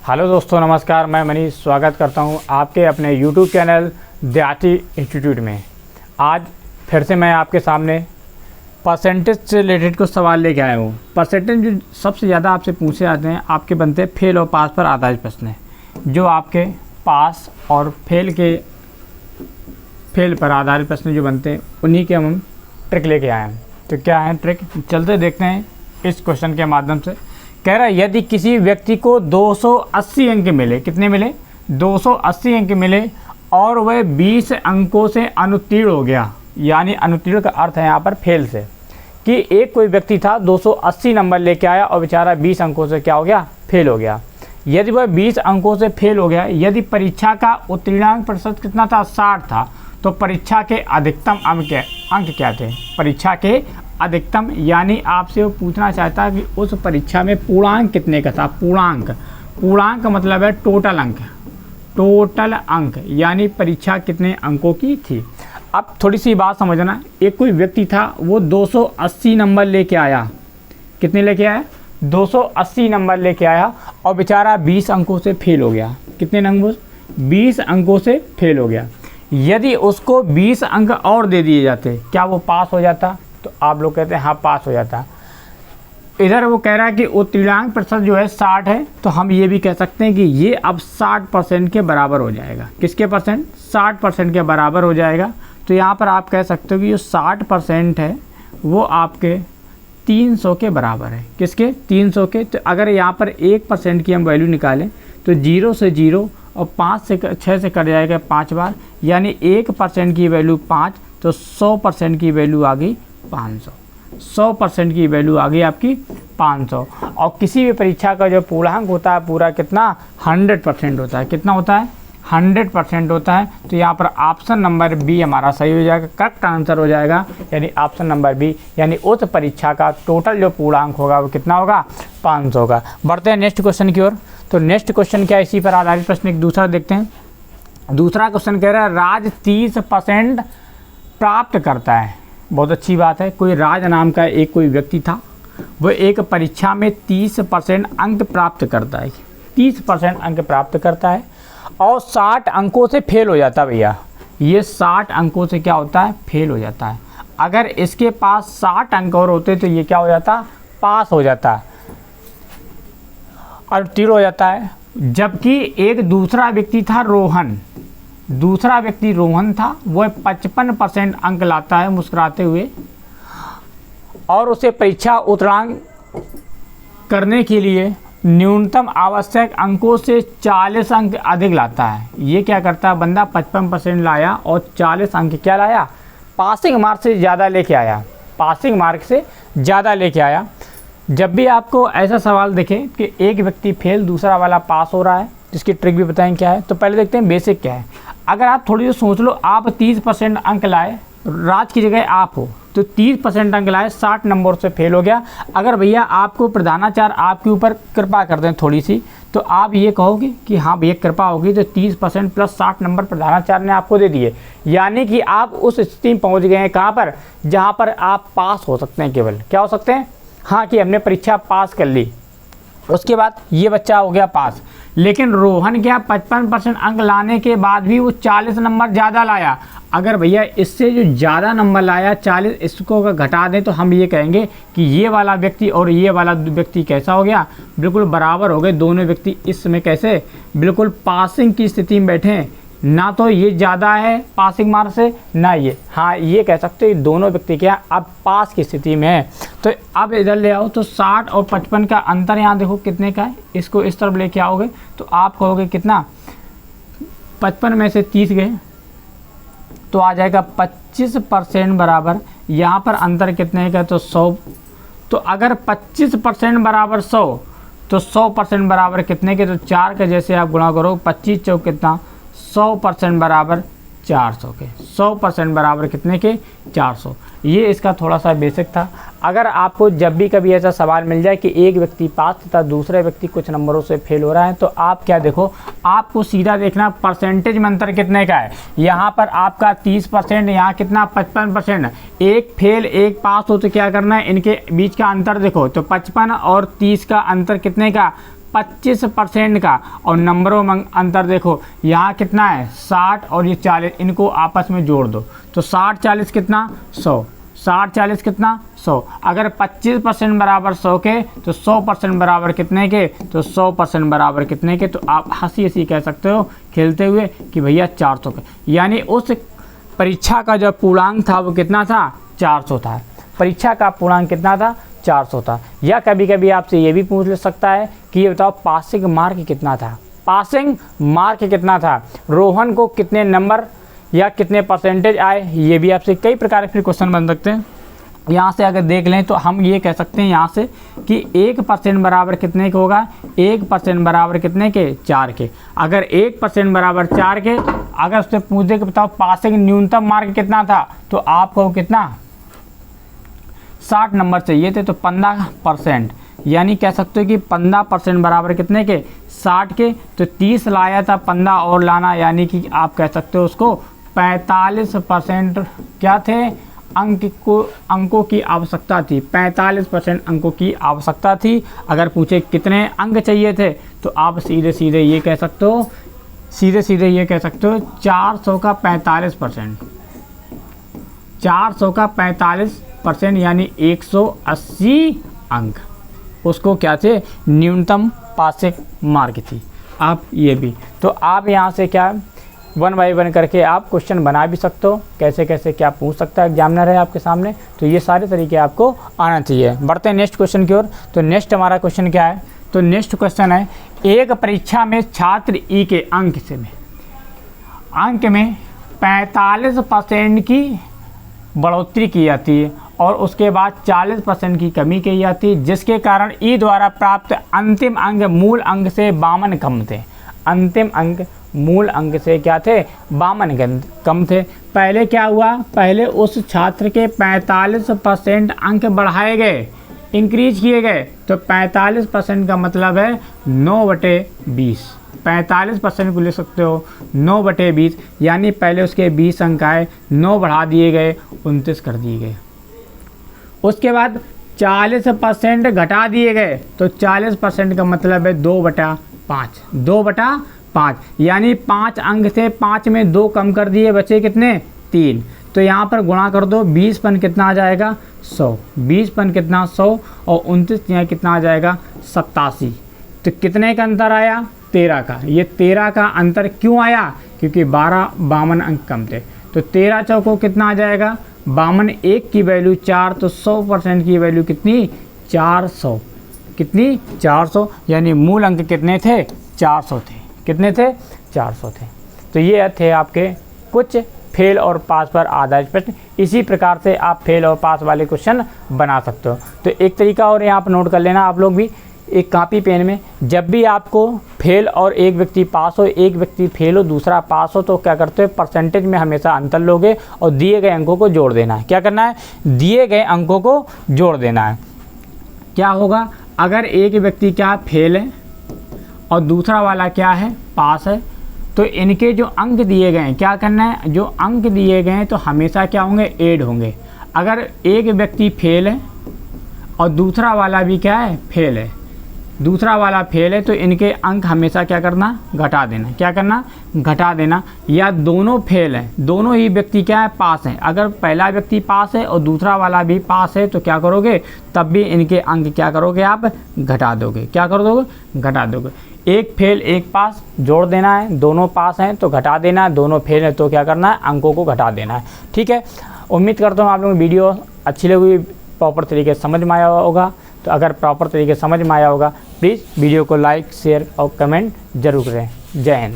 Hello दोस्तों, नमस्कार। मैं मनीष स्वागत करता हूं आपके अपने YouTube चैनल देहाती इंस्टीट्यूट में। आज फिर से मैं आपके सामने परसेंटेज से रिलेटेड कुछ सवाल लेके आया हूं। परसेंटेज जो सबसे ज़्यादा आपसे पूछे जाते हैं, आपके बनते हैं फेल और पास पर आधारित प्रश्न हैं। जो आपके पास और फेल पर आधारित प्रश्न जो बनते हैं, उन्हीं के हम ट्रिक लेके आए हैं। तो क्या है ट्रिक, चलते देखते हैं इस क्वेश्चन के माध्यम से। कह रहा है यदि किसी व्यक्ति को 280 अंक मिले, कितने मिले? 280 अंक मिले और वह 20 अंकों से अनुत्तीर्ण हो गया, यानी अनुत्तीर्ण का अर्थ है यहाँ पर फेल से, कि एक कोई व्यक्ति था 280 नंबर लेके आया और बेचारा 20 अंकों से क्या हो गया? फेल हो गया। यदि वह 20 अंकों से फेल हो गया, यदि परीक्षा का उत्तीर्णांक प्रतिशत कितना था? 60 था, तो परीक्षा के अधिकतम अंक क्या थे? परीक्षा के अधिकतम, यानी आपसे वो पूछना चाहता है कि उस परीक्षा में पूर्णांक कितने का था? पूर्णांक मतलब है टोटल अंक, यानी परीक्षा कितने अंकों की थी। अब थोड़ी सी बात समझना, एक कोई व्यक्ति था वो 280 नंबर लेके आया। कितने लेके आया? 280 नंबर लेके आया और बेचारा 20 अंकों से फेल हो गया। कितने नंबर? 20 अंकों से फेल हो गया। यदि उसको 20 अंक और दे दिए जाते, क्या वो पास हो जाता? तो आप लोग कहते हैं हाँ पास हो जाता। इधर वो कह रहा है कि उत्तीर्णांक प्रतिशत जो है 60 है, तो हम ये भी कह सकते हैं कि ये अब 60% के बराबर हो जाएगा। किसके परसेंट? 60% के बराबर हो जाएगा। तो यहाँ पर आप कह सकते हो कि जो 60% है वो आपके 300 के बराबर है। किसके? 300 के। तो अगर यहाँ पर 1% की हम वैल्यू निकालें तो 0 से 0 और 6 से कट जाएगा 5 बार, यानी 1% की वैल्यू 5, तो 100% की वैल्यू आ गई 500। 100% की वैल्यू आ गई आपकी 500। और किसी भी परीक्षा का जो पूर्णांक होता है पूरा कितना? 100% होता है। कितना होता है? 100% होता है। तो यहाँ पर ऑप्शन नंबर बी हमारा सही हो जाएगा, करेक्ट आंसर हो जाएगा, यानी ऑप्शन नंबर बी, यानी उस परीक्षा का टोटल जो पूर्णांक होगा वो कितना होगा? 500 होगा। बढ़ते हैं नेक्स्ट क्वेश्चन की ओर। तो नेक्स्ट क्वेश्चन क्या है, इसी पर आधारित प्रश्न एक दूसरा देखते हैं। दूसरा क्वेश्चन कह रहा है राज 30% प्राप्त करता है। बहुत अच्छी बात है। कोई राज नाम का एक कोई व्यक्ति था, वो एक परीक्षा में 30% अंक प्राप्त करता है। 30% अंक प्राप्त करता है और 60 अंकों से फेल हो जाता है। भैया ये 60 अंकों से क्या होता है? फेल हो जाता है। अगर इसके पास 60 अंक और होते तो ये क्या हो जाता? पास हो जाता और उत्तीर्ण हो जाता है। जबकि एक दूसरा व्यक्ति था रोहन, दूसरा व्यक्ति रोहन था, वह 55% अंक लाता है मुस्कुराते हुए, और उसे परीक्षा उत्तीर्ण करने के लिए न्यूनतम आवश्यक अंकों से 40 अंक अधिक लाता है। ये क्या करता है बंदा? 55% लाया और 40 अंक क्या लाया? पासिंग मार्क से ज़्यादा लेके आया। पासिंग मार्क से ज़्यादा लेके आया। जब भी आपको ऐसा सवाल दिखे कि एक व्यक्ति फेल दूसरा वाला पास हो रहा है, जिसकी ट्रिक भी बताएं क्या है, तो पहले देखते हैं बेसिक क्या है। अगर आप थोड़ी सी सोच लो, आप 30% अंक लाए, राज की जगह आप हो, तो 30% अंक लाए, 60 नंबर से फेल हो गया। अगर भैया आपको प्रधानाचार्य आपके ऊपर कृपा कर दें थोड़ी सी, तो आप ये कहोगे कि हाँ भैया कृपा होगी, तो 30% प्लस 60 नंबर प्रधानाचार्य ने आपको दे दिए, यानी कि आप उस स्थिति में पहुँच गए हैं कहाँ पर? जहाँ पर आप पास हो सकते हैं। केवल क्या हो सकते हैं? हाँ, कि हमने परीक्षा पास कर ली। उसके बाद ये बच्चा हो गया पास। लेकिन रोहन क्या 55% अंक लाने के बाद भी वो 40 नंबर ज़्यादा लाया। अगर भैया इससे जो ज़्यादा नंबर लाया 40, इसको अगर घटा दें तो हम ये कहेंगे कि ये वाला व्यक्ति और ये वाला व्यक्ति कैसा हो गया? बिल्कुल बराबर हो गए। दोनों व्यक्ति इसमें कैसे? बिल्कुल पासिंग की स्थिति में बैठे हैं। ना तो ये ज़्यादा है पासिंग मार्क से, ना ये। हाँ, ये कह सकते हैं दोनों व्यक्ति क्या अब पास की स्थिति में है। तो अब इधर ले आओ, तो 60 और 55 का अंतर यहाँ देखो कितने का है। इसको इस तरफ लेके आओगे तो आप कहोगे कितना? 55 में से 30 गए तो आ जाएगा 25% बराबर। यहाँ पर अंतर कितने का? तो 100। तो अगर 25% बराबर 100, तो 100% बराबर कितने के? तो 4 के जैसे आप गुणा करो, 25 चौक कितना? 100% बराबर 400 के। 100% बराबर कितने के? 400। ये इसका थोड़ा सा बेसिक था। अगर आपको जब भी कभी ऐसा सवाल मिल जाए कि एक व्यक्ति पास तथा दूसरे व्यक्ति कुछ नंबरों से फेल हो रहा है, तो आप क्या देखो, आपको सीधा देखना परसेंटेज में अंतर कितने का है। यहाँ पर आपका 30%, यहाँ कितना 55%। एक फेल एक पास हो तो क्या करना है, इनके बीच का अंतर देखो, तो 55 और 30 का अंतर कितने का? 25% का। और नंबरों में अंतर देखो, यहाँ कितना है 60 और ये 40, इनको आपस में जोड़ दो तो 60 40 कितना 100, 60 40 कितना 100। अगर 25% बराबर 100 के तो 100% बराबर कितने के, तो 100% बराबर कितने के। तो आप हंसी हंसी कह सकते हो खेलते हुए कि भैया 400 के, यानी उस परीक्षा का जो पूर्णांक था वो कितना था 400 था। परीक्षा का पूर्णांक कितना था 400 था। या कभी कभी आपसे ये भी पूछ ले सकता है कि ये बताओ पासिंग मार्क कितना था, पासिंग मार्क कितना था, रोहन को कितने नंबर या कितने परसेंटेज आए, ये भी आपसे कई प्रकार के फिर क्वेश्चन बन सकते हैं। यहाँ से अगर देख लें तो हम ये कह सकते हैं यहाँ से कि 1% बराबर कितने के होगा, 1% बराबर कितने के 4 के। अगर 1% बराबर 4 के, अगर उससे पूछ दे कि बताओ पासिंग न्यूनतम मार्क कितना था, तो आपको कितना 60 नंबर चाहिए थे, तो 15%, यानी कह सकते हो कि 15% बराबर कितने के 60 के। तो 30 लाया था, 15 और लाना, यानी कि आप कह सकते हो उसको 45% क्या थे अंकों की आवश्यकता थी, 45% अंकों की आवश्यकता थी। अगर पूछे कितने अंक चाहिए थे तो आप सीधे सीधे ये कह सकते हो, 400 का 45%, 400 का 45% यानी 180 अंक उसको क्या थे न्यूनतम पासिंग मार्क थी। आप ये भी तो आप यहाँ से क्या 1 बाय 1 करके आप क्वेश्चन बना भी सकते हो, कैसे कैसे क्या पूछ सकता है एग्जामिनर है आपके सामने। तो ये सारे तरीके आपको आना चाहिए। बढ़ते हैं नेक्स्ट क्वेश्चन की ओर। तो नेक्स्ट हमारा क्वेश्चन क्या है, तो नेक्स्ट क्वेश्चन है, एक परीक्षा में छात्र ई के अंक में 45% की बढ़ोतरी की जाती है और उसके बाद 40% की कमी की जाती है, जिसके कारण ई द्वारा प्राप्त अंतिम अंक मूल अंक से 52 कम थे। अंतिम अंक मूल अंक से क्या थे 52 कम थे। पहले क्या हुआ, पहले उस छात्र के 45% अंक बढ़ाए गए, इंक्रीज किए गए। तो 45% का मतलब है 9/20, 45% को ले सकते हो 9/20, यानी पहले उसके 20 अंक आए, 9 बढ़ा दिए गए, 29 कर दिए गए। उसके बाद 40% घटा दिए गए, तो 40% का मतलब है 2/5, 2/5, यानी 5 अंक थे, 5 में 2 कम कर दिए, बचे कितने 3। तो यहाँ पर गुणा कर दो, 20 पन कितना आ जाएगा 100, 20 पन कितना 100 और 29 यहाँ कितना आ जाएगा 87। तो कितने का अंतर आया 13 का। ये 13 का अंतर क्यों आया, क्योंकि 52 अंक कम थे। तो 13 चौको कितना आ जाएगा 52, 1 की वैल्यू 4, तो 100% की वैल्यू कितनी 400, कितनी 400, यानी मूल अंक कितने थे 400 थे। कितने थे 400 थे। तो ये थे आपके कुछ फेल और पास पर आधारित प्रश्न। इसी प्रकार से आप फेल और पास वाले क्वेश्चन बना सकते हो। तो एक तरीका और यहाँ पर नोट कर लेना आप लोग भी, एक कॉपी पेन में, जब भी आपको फेल और एक व्यक्ति पास हो, एक व्यक्ति फेल हो दूसरा पास हो, तो क्या करते हो परसेंटेज में हमेशा अंतर लोगे और दिए गए अंकों को जोड़ देना है। क्या करना है, दिए गए अंकों को जोड़ देना है। क्या होगा, अगर एक व्यक्ति क्या फेल है और दूसरा वाला क्या है पास है, तो इनके जो अंक दिए गए हैं क्या करना है, जो अंक दिए गए हैं तो हमेशा क्या होंगे ऐड होंगे। अगर एक व्यक्ति फेल है और दूसरा वाला भी क्या है फेल है, दूसरा वाला फेल है, तो इनके अंक हमेशा क्या करना घटा देना। क्या करना घटा देना। या दोनों फेल हैं, दोनों ही व्यक्ति क्या है पास हैं, अगर पहला व्यक्ति पास है और दूसरा वाला भी पास है तो क्या करोगे, तब भी इनके अंक क्या करोगे आप घटा दोगे। क्या कर दोगे घटा दोगे। एक फेल एक पास जोड़ देना है, दोनों पास हैं तो घटा देना है, दोनों फेल हैं तो क्या करना है अंकों को घटा देना है। ठीक है, उम्मीद करता हूँ आप लोगों को वीडियो अच्छी लगी, प्रॉपर तरीके से समझ में आया होगा। तो अगर प्रॉपर तरीके से समझ में आया होगा प्लीज़ वीडियो को लाइक शेयर और कमेंट जरूर करें। जय हिंद।